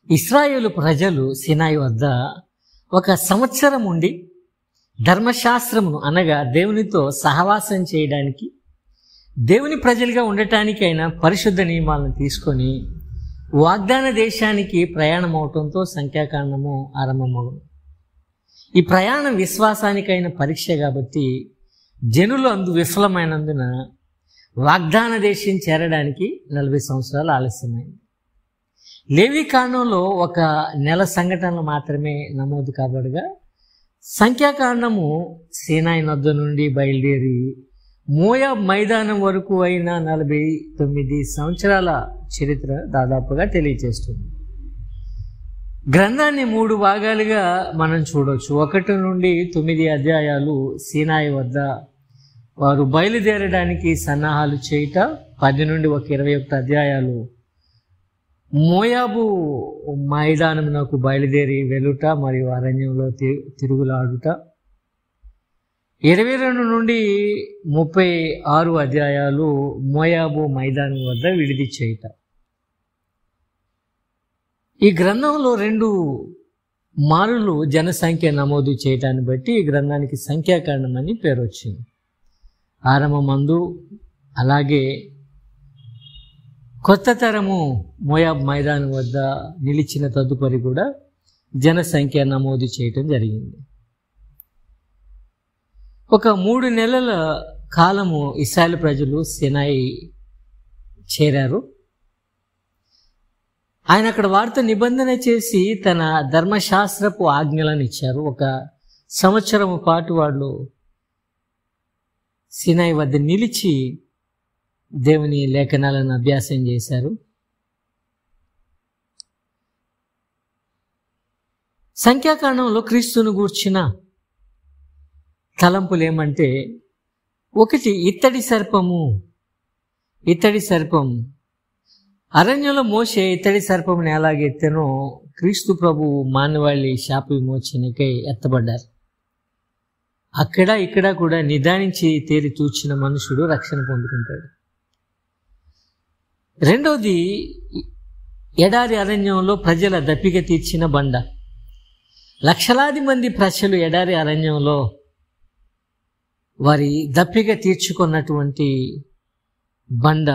ఇశ్రాయేలు ప్రజలు సినాయి వద్ద ఒక సంవత్సరం ఉండి ధర్మశాస్త్రమును అనగా దేవునితో సహవాసం చేయడానికి, దేవుని ప్రజలుగా ఉండటానికైనా పరిశుద్ధ నియమాలను తీసుకొని వాగ్దాన దేశానికి ప్రయాణం అవటంతో సంఖ్యాకాండము ఆరంభమవును. ఈ ప్రయాణం విశ్వాసానికైన పరీక్ష కాబట్టి జనులు అందు విఫలమైనందున వాగ్దాన దేశం చేరడానికి 40 సంవత్సరాలు ఆలస్యమైంది. లేవి కాండంలో ఒక నెల సంఘటనలు మాత్రమే నమోదు కాబడగా సంఖ్యాకాండము సీనాయి నద్ద నుండి బయలుదేరి మోయాబ్ మైదానం వరకు అయిన 49 సంవత్సరాల చరిత్ర దాదాపుగా తెలియజేస్తుంది. గ్రంథాన్ని 3 భాగాలుగా మనం చూడవచ్చు. 1 నుండి 9 అధ్యాయాలు సీనాయి వద్ద వారు బయలుదేరడానికి సన్నాహాలు చేయుట, 10 నుండి 21 అధ్యాయాలు మోయాబు మైదానమునకు బయలుదేరి వెళ్ళుట మరియు అరణ్యంలో తిరుగులాడుట, 22 నుండి 36 అధ్యాయాలు మోయాబు మైదానం వద్ద విడిది చేయుట. ఈ గ్రంథంలో 2 మారులు జనసంఖ్య నమోదు చేయటాన్ని బట్టి ఈ గ్రంథానికి సంఖ్యాకాండం అని పేరు వచ్చింది. ఆరంభమందు అలాగే కొత్త తరము మోయాబ్ మైదానం వద్ద నిలిచిన తదుపరి కూడా జనసంఖ్య నమోదు చేయటం జరిగింది. ఒక 3 నెలల కాలము ఇశ్రాయేలు ప్రజలు సినాయి చేరారు. ఆయన అక్కడ వారితో నిబంధన చేసి తన ధర్మశాస్త్రపు ఆజ్ఞలను ఇచ్చారు. 1 సంవత్సరం పాటు వాళ్ళు సినాయి వద్ద నిలిచి దేవుని లేఖనాలను అభ్యాసం చేశారు. సంఖ్యాకాండంలో క్రీస్తును గూర్చిన తలంపులు ఏమంటే, 1 ఇత్తడి సర్పం అరణ్యంలో మోషే ఇత్తడి సర్పముని ఎలాగెత్తెనో క్రీస్తు ప్రభువు మానవాళి శాప విమోచనకై ఎత్తబడ్డారు. అక్కడ ఇక్కడ కూడా నిదానించి తేరి తూర్చిన మనుషుడు రక్షణ పొందుకుంటాడు. 2వది ఎడారి అరణ్యంలో ప్రజల దప్పిక తీర్చిన బండ. లక్షలాది మంది ప్రజలు ఎడారి అరణ్యంలో వారి దప్పిక తీర్చుకున్నటువంటి బండ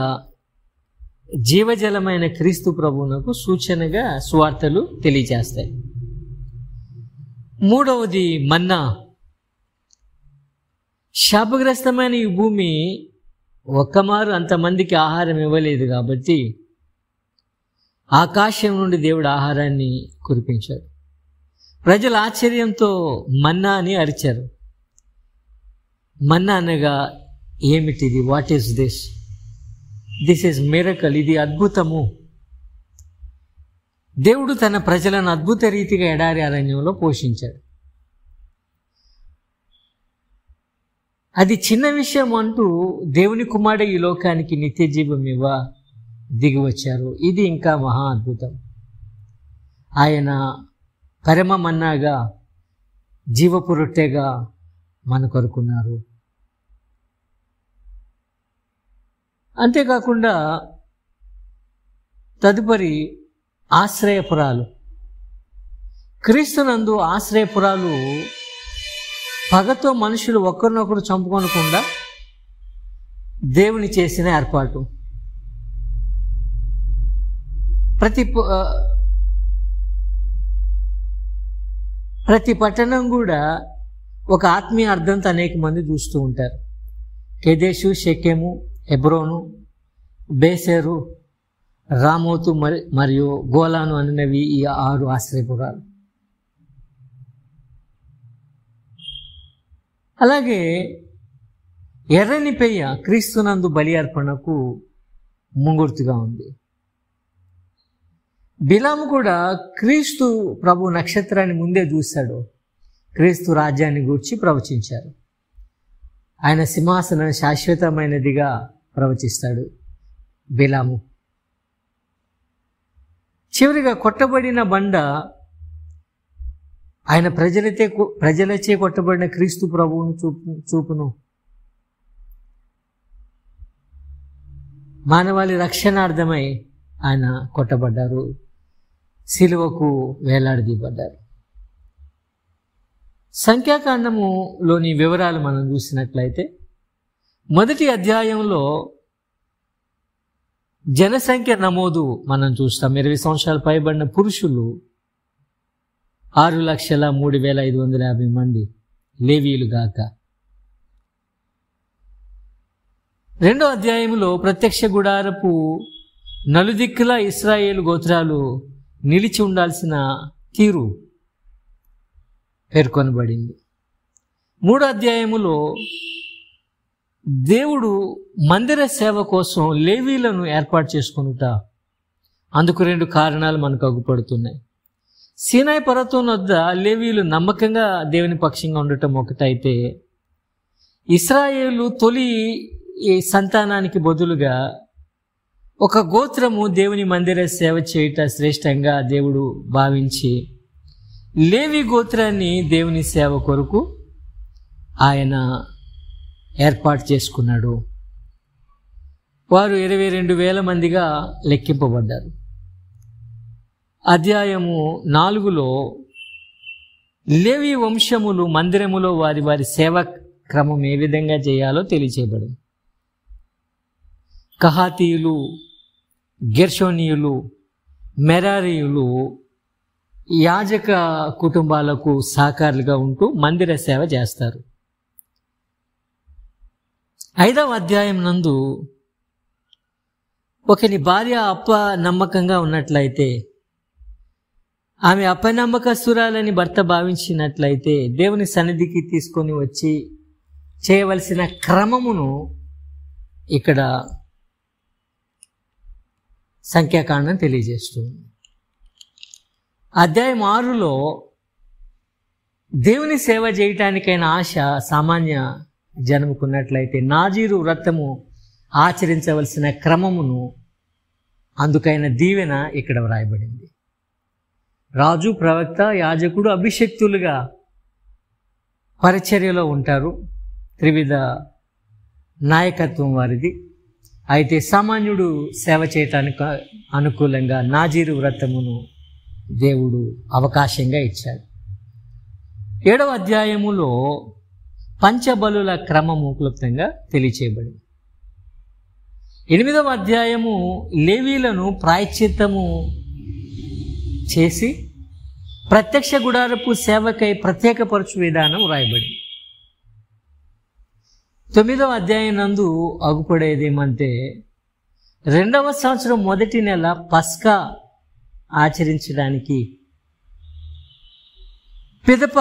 జీవజలమైన క్రీస్తు ప్రభువునకు సూచనగా సువార్తలు తెలియజేస్తాయి. 3వది మన్నా. శాపగ్రస్తమైన ఈ భూమి ఒక్కమారు అంతమందికి ఆహారం ఇవ్వలేదు కాబట్టి ఆకాశం నుండి దేవుడు ఆహారాన్ని కురిపించాడు. ప్రజలు ఆశ్చర్యంతో మన్నా అని అరిచారు. మన్నా అనగా ఏమిటిది? What is this? This is miracle. ఇది అద్భుతము. దేవుడు తన ప్రజలను అద్భుత రీతిగా ఎడారి అరణ్యంలో పోషించాడు. అది చిన్న విషయం అంటూ దేవుని కుమారుడు ఈ లోకానికి నిత్య జీవం ఇవ్వ దిగి వచ్చారు. ఇది ఇంకా మహా అద్భుతం. ఆయన పరమ మన్నాగా జీవపు రొట్టెగా మన కొరుకున్నారు. అంతేకాకుండా తదుపరి ఆశ్రయపురాలు. క్రీస్తునందు ఆశ్రయపురాలు పగతో మనుషులు ఒకరినొకరు చంపుకొనకుండా దేవుని చేసిన ఏర్పాటు. ప్రతి పట్టణం కూడా ఒక ఆత్మీయ అర్థంతో అనేక మంది చూస్తూ ఉంటారు. కెదేషు, షెకెము, హెబ్రోను, బేసెరు, రామోతు మరియు గోలాను అనేవి ఈ 6 ఆశ్రయపురాలు. అలాగే ఎర్రని పెయ్య క్రీస్తునందు బలి అర్పణకు ముంగుర్తుగా ఉంది. బిలాము కూడా క్రీస్తు ప్రభు నక్షత్రాన్ని ముందే చూశాడు. క్రీస్తు రాజ్యాన్ని గూర్చి ప్రవచించారు. ఆయన సింహాసనం శాశ్వతమైనదిగా ప్రవచిస్తాడు బిలాము. చివరిగా కొట్టబడిన బండ ఆయన ప్రజలచే కొట్టబడిన క్రీస్తు ప్రభువును చూపును. మానవాళి రక్షణార్థమై ఆయన కొట్టబడ్డారు. సిలువకు వేలాడదీయబడ్డారు. సంఖ్యాకాండములోని వివరాలు మనం చూసినట్లయితే మొదటి అధ్యాయంలో జనసంఖ్య నమోదు మనం చూస్తాం. 20 సంవత్సరాలు పైబడిన పురుషులు 6,03,550 మంది లేవీయులు గాక. రెండో అధ్యాయంలో ప్రత్యక్ష గుడారపు నలుదిక్కుల ఇశ్రాయేలు గోత్రాలు నిలిచి ఉండాల్సిన తీరు పేర్కొనబడింది. మూడో అధ్యాయములో దేవుడు మందిర సేవ కోసం లేవీలను ఏర్పాటు చేసుకొనుట, అందుకు 2 కారణాలు మనకు అగుపడుతున్నాయి. సీనాయి పర్వతం వద్ద లేవీలు నమ్మకంగా దేవుని పక్షంగా ఉండటం ఒకటైతే, ఇశ్రాయేలు తొలి సంతానానికి బదులుగా ఒక గోత్రము దేవుని మందిర సేవ చేయుట శ్రేష్టంగా దేవుడు భావించి లేవి గోత్రాన్ని దేవుని సేవ కొరకు ఆయన ఏర్పాటు చేసుకున్నాడు. వారు 22,000 మందిగా లెక్కింపబడ్డారు. అధ్యాయము 4లో లేవి వంశములు మందిరములో వారి వారి సేవ క్రమం ఏ విధంగా చేయాలో తెలియచేయబడింది. కహాతీయులు, గెర్షోనీయులు, మెరారీయులు యాజక కుటుంబాలకు సహకారులుగా ఉంటూ మందిర సేవ చేస్తారు. 5వ అధ్యాయం నందు ఒకని భార్య నమ్మకంగా ఉన్నట్లయితే, ఆమె అపనమ్మకస్తురాలని భర్త భావించినట్లయితే దేవుని సన్నిధికి తీసుకొని వచ్చి చేయవలసిన క్రమమును ఇక్కడ సంఖ్యాకాండం తెలియజేస్తుంది. అధ్యాయం 6లో దేవుని సేవ చేయటానికైన ఆశ సామాన్య జనముకున్నట్లయితే నాజీరు వ్రతము ఆచరించవలసిన క్రమమును, అందుకైన దీవెన ఇక్కడ వ్రాయబడింది. రాజు, ప్రవక్త, యాజకుడు అభిషక్తులుగా పరిచర్యలో ఉంటారు. త్రివిధ నాయకత్వం వారిది. అయితే సామాన్యుడు సేవ చేయటానికి అనుకూలంగా నాజీరు వ్రతమును దేవుడు అవకాశంగా ఇచ్చాడు. 7వ అధ్యాయములో పంచబలుల క్రమము క్లుప్తంగా తెలియచేయబడింది. 8వ అధ్యాయము లేవీలను ప్రాయశ్చిత్తము చేసి ప్రత్యక్ష గుడారపు సేవకై ప్రత్యేకపరచు విధానం వ్రాయబడింది. 9వ అధ్యాయం నందు అగుపడేదేమంటే 2వ సంవత్సరం మొదటి నెల పస్కా ఆచరించడానికి పిదప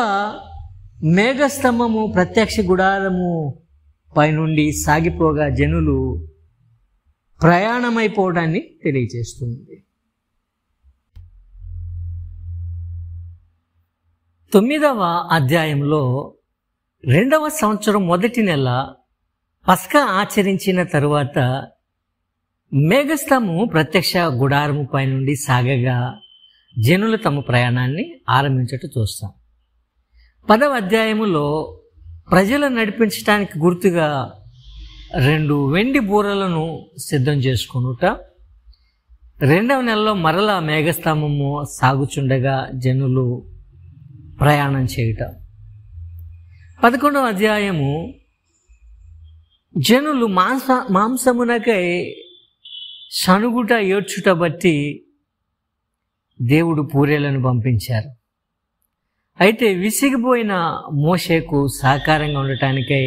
మేఘస్తంభము ప్రత్యక్ష గుడారము పైనుండి సాగిపోగా జనులు ప్రయాణమైపోవడాన్ని తెలియజేస్తుంది. 9వ అధ్యాయంలో 2వ సంవత్సరం మొదటి నెల పస్కా ఆచరించిన తరువాత మేఘస్తంభము ప్రత్యక్ష గుడారము పై నుండి సాగగా జనులు తమ ప్రయాణాన్ని ఆరంభించట చూస్తాం. 10వ అధ్యాయములో ప్రజలను నడిపించడానికి గుర్తుగా 2 వెండి బూరలను సిద్ధం చేసుకొనుట, 2వ నెలలో మరలా మేఘస్తంభము సాగుచుండగా జనులు ప్రయాణం చేయుట. 11వ అధ్యాయము జనులు మాంసమునకై సనుగుట ఏడ్చుట బట్టి దేవుడు పూరేలను పంపించారు. అయితే విసిగిపోయిన మోషేకు సహకారంగా ఉండటానికై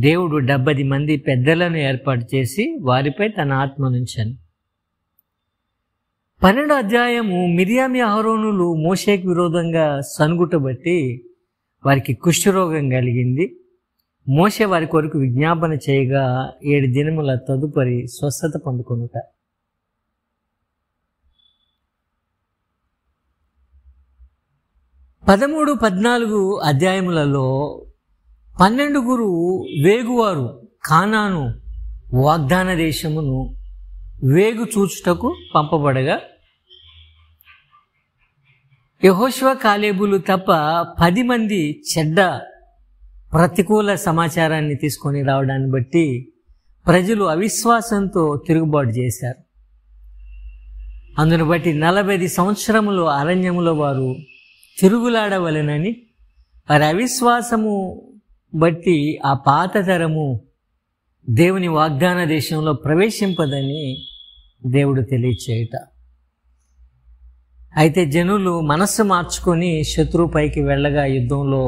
దేవుడు 70 మంది పెద్దలను ఏర్పాటు చేసి వారిపై తన ఆత్మనుంచాను. 12వ అధ్యాయము మిరియామి అహరోనులు మోషేకు విరోధంగా సనుగుట బట్టి వారికి కుష్ఠరోగం కలిగింది. మోషే వారి కొరకు విజ్ఞాపన చేయగా 7 దినముల తదుపరి స్వస్థత పొందుకొనుట. 13-14 అధ్యాయములలో 12 వేగువారు కానాను వాగ్దాన దేశమును వేగు చూచుటకు పంపబడగా యెహోషువ, కాలేబులు తప్ప 10 మంది చెడ్డ ప్రతికూల సమాచారాన్ని తీసుకొని రావడాన్ని బట్టి ప్రజలు అవిశ్వాసంతో తిరుగుబాటు చేశారు. అందును బట్టి 40 సంవత్సరములు అరణ్యములో వారు తిరుగులాడవలెనని, వారి అవిశ్వాసము బట్టి ఆ పాత తరము దేవుని వాగ్దాన దేశంలో ప్రవేశింపదని దేవుడు తెలియచేయుట. అయితే జనులు మనస్సు మార్చుకొని శత్రువుపైకి వెళ్ళగా యుద్ధంలో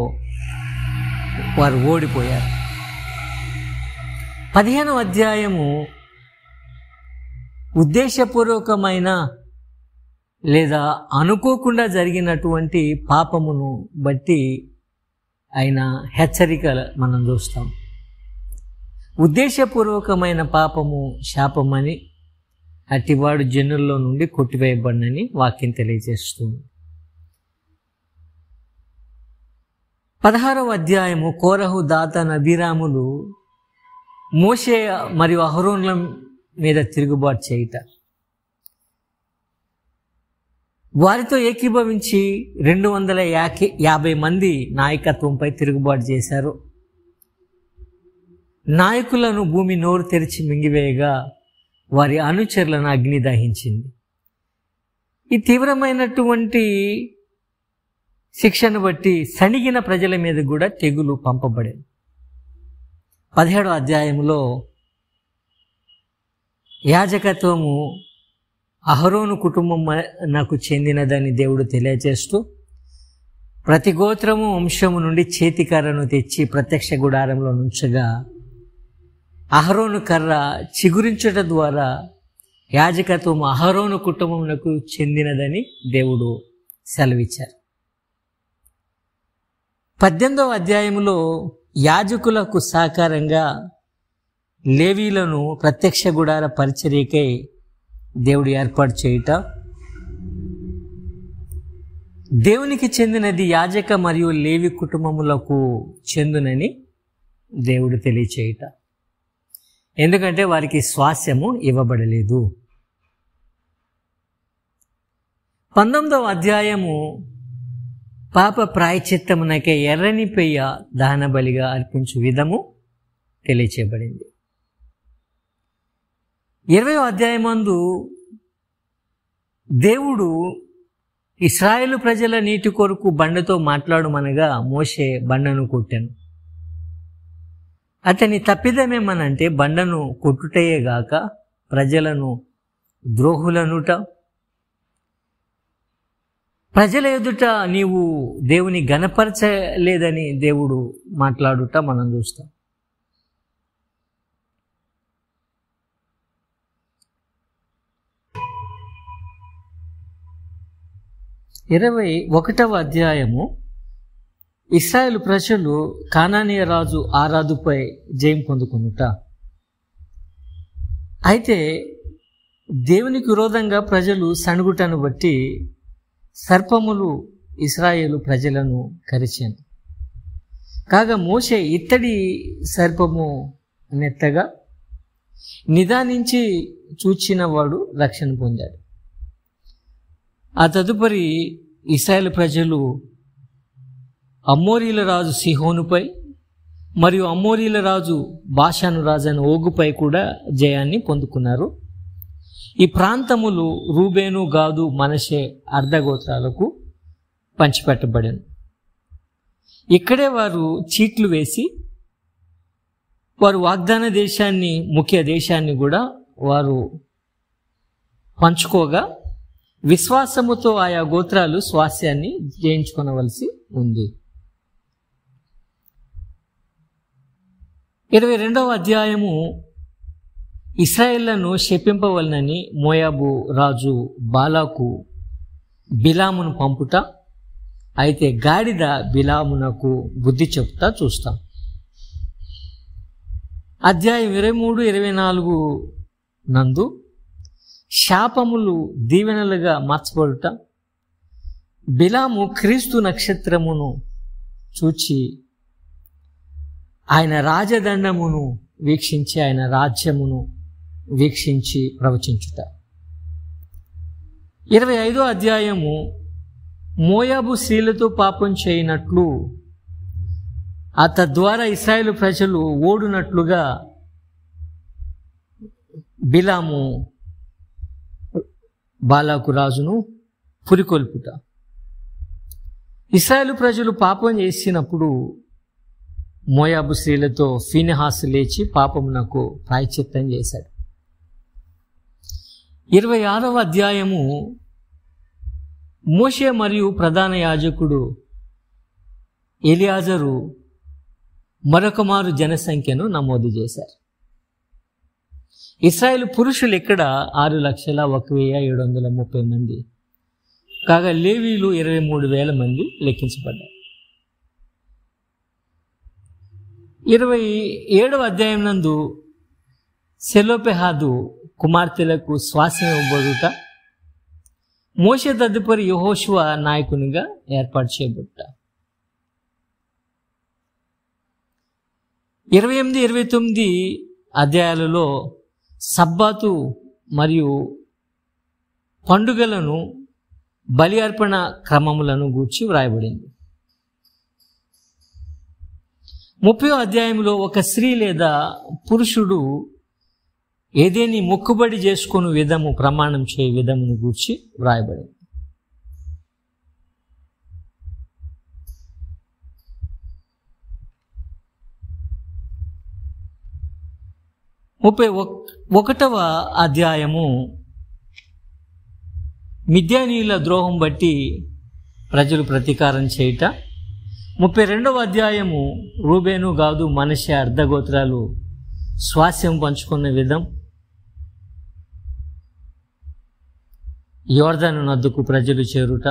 వారు ఓడిపోయారు. 15వ అధ్యాయము ఉద్దేశపూర్వకమైన లేదా అనుకోకుండా జరిగినటువంటి పాపమును బట్టి ఆయన హెచ్చరిక మనం చూస్తాం. ఉద్దేశపూర్వకమైన పాపము శాపమని, అట్టివాడు జనుల్లో నుండి కొట్టివేయబడినని వాక్యం తెలియజేస్తుంది. 16వ అధ్యాయము కోరహు, దాతాన్, అబీరాములు మోషే మరియు అహరోనుల మీద తిరుగుబాటు చేయుట. వారితో ఏకీభవించి 250 మంది నాయకత్వంపై తిరుగుబాటు చేశారు. నాయకులను భూమి నోరు తెరిచి మింగివేయగా వారి అనుచరులను అగ్ని దహించింది. ఈ తీవ్రమైనటువంటి శిక్షను బట్టి సణిగిన ప్రజల మీద కూడా తెగులు పంపబడింది. 17వ అధ్యాయంలో యాజకత్వము అహరోను కుటుంబం నాకు చెందినదని దేవుడు తెలియజేస్తూ, ప్రతి గోత్రము వంశము నుండి చేతికర్రను తెచ్చి ప్రత్యక్ష గుడారంలో నుంచగా అహరోను కర్ర చిగురించుట ద్వారా యాజకత్వం అహరోను కుటుంబమునకు చెందినదని దేవుడు సెలవిచ్చారు. 18వ అధ్యాయంలో యాజకులకు సహకారంగా లేవీలను ప్రత్యక్ష గుడార పరిచర్యకై దేవుడు ఏర్పాటు చేయుట, దేవునికి చెందినది యాజక మరియు లేవి కుటుంబములకు చెందునని దేవుడు తెలియచేయుట. ఎందుకంటే వారికి స్వాస్యము ఇవ్వబడలేదు. 19వ అధ్యాయము పాప ప్రాయశ్చిత్తమునకే ఎర్రని పెయ్య దహన బలిగా అర్పించు విధము తెలియచేయబడింది. 20వ అధ్యాయమందు దేవుడు ఇశ్రాయేలు ప్రజల నీటి కొరకు బండతో మాట్లాడుమనగా మోషే బండను కొట్టాను. అతని తప్పిదమేమనంటే బండను కొట్టుటయే గాక ప్రజలను ద్రోహులనుట, ప్రజల ఎదుట నీవు దేవుని గణపరచలేదని దేవుడు మాట్లాడుట మనం చూస్తాం. ఇరవై 1వ అధ్యాయము ఇశ్రాయేలు ప్రజలు కానానీయ రాజు ఆరాదుపై జయం పొందుకొనుట. అయితే దేవునికి విరోధంగా ప్రజలు సణుగుటను బట్టి సర్పములు ఇశ్రాయేలు ప్రజలను కరిచాను. కాగా మోషే ఇత్తడి సర్పము నెత్తగా నిదానించి చూచిన వాడు రక్షణ పొందాడు. ఆ తదుపరి ఇశ్రాయేలు ప్రజలు అమ్మోరీల రాజు సిహోనుపై మరియు అమ్మోరీల రాజు బాషాను రాజు అయిన ఓగుపై కూడా జయాన్ని పొందుకున్నారు. ఈ ప్రాంతములు రూబేను, గాదు, మనషే అర్ధగోత్రాలకు పంచిపెట్టబడాను. ఇక్కడే వారు చీట్లు వేసి వారు వాగ్దాన దేశాన్ని, ముఖ్య దేశాన్ని కూడా వారు పంచుకోగా విశ్వాసముతో ఆయా గోత్రాలు స్వాస్యాన్ని జయించుకొనవలసి ఉంది. 22వ అధ్యాయము ఇశ్రాయేళ్లను శపింపవలనని మోయాబు రాజు బాలాకు బిలామును పంపుట, అయితే గాడిద బిలామునకు బుద్ధి చెప్తా చూస్తాం. అధ్యాయం 23-24 నందు శాపములు దీవెనలుగా మార్చబడుట, బిలాము క్రీస్తు నక్షత్రమును చూచి ఆయన రాజదండమును వీక్షించి ఆయన రాజ్యమును వీక్షించి ప్రవచించుట. 25వ అధ్యాయము మోయాబు స్త్రీలతో పాపం చేయనట్లు తద్వారా ఇశ్రాయేలు ప్రజలు ఓడునట్లుగా బిలాము బాలాకు రాజును పురికొల్పుట. ఇశ్రాయేలు ప్రజలు పాపం చేసినప్పుడు మోయాబు స్త్రీలతో ఫీనెహాసు లేచి పాపమునకు ప్రాయశ్చిత్తం చేశాడు. 26వ అధ్యాయము మోషే మరియు ప్రధాన యాజకుడు ఎలియాజరు మరొక మారు జనసంఖ్యను నమోదు చేశారు. ఇశ్రాయేలు పురుషులు ఇక్కడ 6,01,730 మంది కాగా లేవీలు 23,000 మంది లెక్కించబడ్డారు. 27వ అధ్యాయం నందు సెలోపెహాదు కుమార్తెలకు స్వాస్థ్యం ఇవ్వబడుట, మోషే తదుపరి యెహోషువ నాయకునిగా ఏర్పాటు చేయబడుట. 28, 29 అధ్యాయాలలో సబ్బాతు మరియు పండుగలను బలి అర్పణ క్రమములను గూర్చి వ్రాయబడింది. 30వ అధ్యాయంలో ఒక స్త్రీ లేదా పురుషుడు ఏదేని మొక్కుబడి చేసుకుని విధము, ప్రమాణం చేయ విధమును గూర్చి వ్రాయబడింది. 31వ అధ్యాయము మిద్యానీయుల ద్రోహం బట్టి ప్రజలు ప్రతీకారం చేయుట. 32వ అధ్యాయము రూబేను, గాదు, మనష్షే అర్ధగోత్రాలు స్వాస్థ్యం పంచుకున్న విధం. యోర్దాను నదుకు ప్రజలు చేరుట.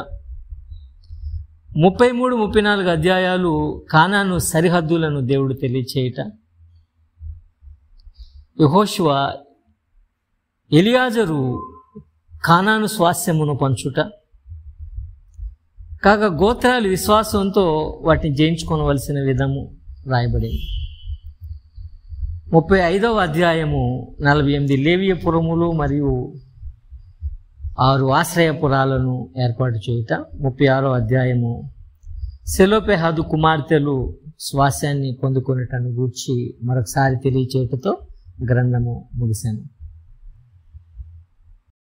33, 34 అధ్యాయాలు కానాను సరిహద్దులను దేవుడు తెలియచేయుట. యెహోషువ ఎలియాజరు కానాను స్వాస్థ్యమును పంచుట. కాగా గోత్రాలు విశ్వాసంతో వాటిని జయించుకోవలసిన విధము రాయబడింది. 35వ అధ్యాయము 48 లేవియ పురములు మరియు 6 ఆశ్రయపురాలను ఏర్పాటు చేయుట. 36వ అధ్యాయము సెలోపెహాదు కుమార్తెలు స్వాస్థ్యాన్ని పొందుకునేటను గూర్చి మరొకసారి తెలియచేయటతో గ్రంథము ముగిశాను.